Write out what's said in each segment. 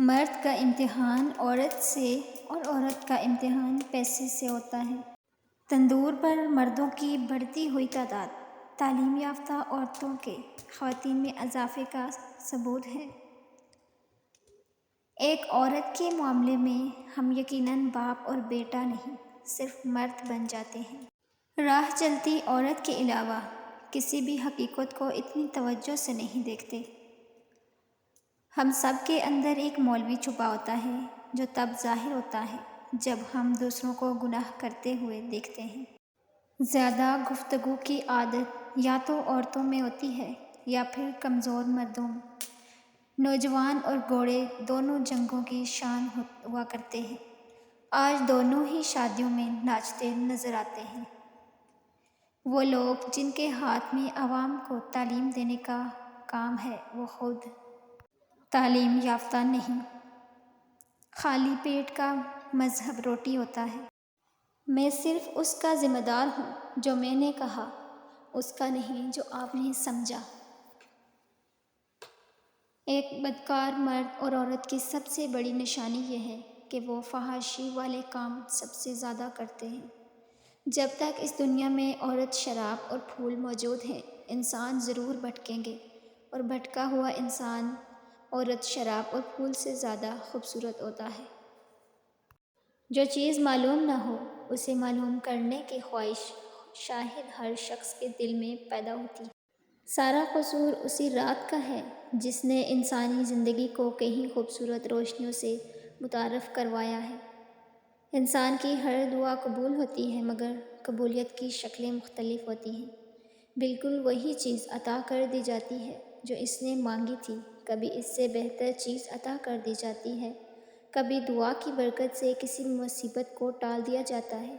مرد کا امتحان عورت سے اور عورت کا امتحان پیسے سے ہوتا ہے۔ تندور پر مردوں کی بڑھتی ہوئی تعداد تعلیم یافتہ عورتوں کے خواتین میں اضافے کا ثبوت ہے۔ ایک عورت کے معاملے میں ہم یقیناً باپ اور بیٹا نہیں، صرف مرد بن جاتے ہیں۔ راہ چلتی عورت کے علاوہ کسی بھی حقیقت کو اتنی توجہ سے نہیں دیکھتے۔ ہم سب کے اندر ایک مولوی چھپا ہوتا ہے جو تب ظاہر ہوتا ہے جب ہم دوسروں کو گناہ کرتے ہوئے دیکھتے ہیں۔ زیادہ گفتگو کی عادت یا تو عورتوں میں ہوتی ہے یا پھر کمزور مردوں میں۔ نوجوان اور گھوڑے دونوں جنگوں کی شان ہوا کرتے ہیں۔ آج دونوں ہی شادیوں میں ناچتے نظر آتے ہیں۔ وہ لوگ جن کے ہاتھ میں عوام کو تعلیم دینے کا کام ہے وہ خود تعلیم یافتہ نہیں۔ خالی پیٹ کا مذہب روٹی ہوتا ہے۔ میں صرف اس کا ذمہ دار ہوں جو میں نے کہا، اس کا نہیں جو آپ نے سمجھا۔ ایک بدکار مرد اور عورت کی سب سے بڑی نشانی یہ ہے کہ وہ فحاشی والے کام سب سے زیادہ کرتے ہیں۔ جب تک اس دنیا میں عورت، شراب اور پھول موجود ہیں، انسان ضرور بھٹکیں گے، اور بھٹکا ہوا انسان عورت، شراب اور پھول سے زیادہ خوبصورت ہوتا ہے۔ جو چیز معلوم نہ ہو اسے معلوم کرنے کی خواہش شاید ہر شخص کے دل میں پیدا ہوتی ہے۔ سارا قصور اسی رات کا ہے جس نے انسانی زندگی کو کئی خوبصورت روشنیوں سے متعارف کروایا ہے۔ انسان کی ہر دعا قبول ہوتی ہے مگر قبولیت کی شکلیں مختلف ہوتی ہیں۔ بالکل وہی چیز عطا کر دی جاتی ہے جو اس نے مانگی تھی، کبھی اس سے بہتر چیز عطا کر دی جاتی ہے، کبھی دعا کی برکت سے کسی مصیبت کو ٹال دیا جاتا ہے،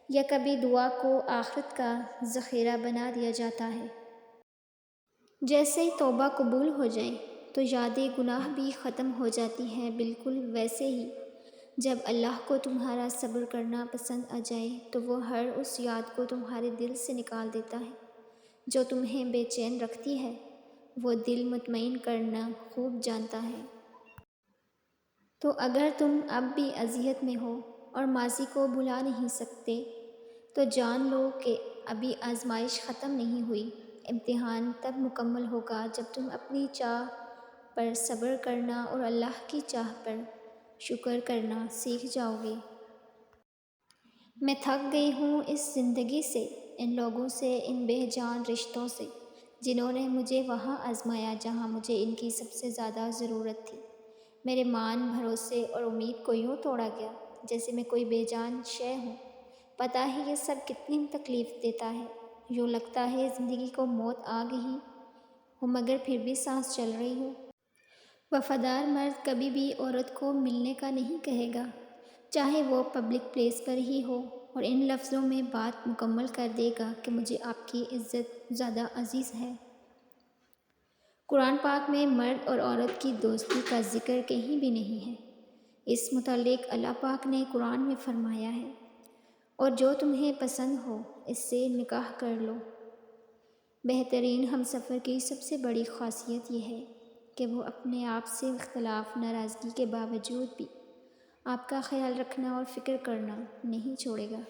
یا کبھی دعا کو آخرت کا ذخیرہ بنا دیا جاتا ہے۔ جیسے ہی توبہ قبول ہو جائے تو یاد گناہ بھی ختم ہو جاتی ہے، بالکل ویسے ہی جب اللہ کو تمہارا صبر کرنا پسند آ جائے تو وہ ہر اس یاد کو تمہارے دل سے نکال دیتا ہے جو تمہیں بے چین رکھتی ہے۔ وہ دل مطمئن کرنا خوب جانتا ہے۔ تو اگر تم اب بھی اذیت میں ہو اور ماضی کو بھلا نہیں سکتے تو جان لو کہ ابھی آزمائش ختم نہیں ہوئی۔ امتحان تب مکمل ہوگا جب تم اپنی چاہ پر صبر کرنا اور اللہ کی چاہ پر شکر کرنا سیکھ جاؤ گے۔ میں تھک گئی ہوں اس زندگی سے، ان لوگوں سے، ان بے جان رشتوں سے جنہوں نے مجھے وہاں آزمایا جہاں مجھے ان کی سب سے زیادہ ضرورت تھی۔ میرے مان، بھروسے اور امید کو یوں توڑا گیا جیسے میں کوئی بے جان شے ہوں۔ پتہ ہے یہ سب کتنی تکلیف دیتا ہے۔ یوں لگتا ہے زندگی کو موت آ گئی ہو مگر پھر بھی سانس چل رہی ہو۔ وفادار مرد کبھی بھی عورت کو ملنے کا نہیں کہے گا، چاہے وہ پبلک پلیس پر ہی ہو، اور ان لفظوں میں بات مکمل کر دے گا کہ مجھے آپ کی عزت زیادہ عزیز ہے۔ قرآن پاک میں مرد اور عورت کی دوستی کا ذکر کہیں بھی نہیں ہے۔ اس متعلق اللہ پاک نے قرآن میں فرمایا ہے، اور جو تمہیں پسند ہو اس سے نکاح کر لو۔ بہترین ہمسفر کی سب سے بڑی خاصیت یہ ہے کہ وہ اپنے آپ سے اختلاف، ناراضگی کے باوجود بھی آپ کا خیال رکھنا اور فکر کرنا نہیں چھوڑے گا۔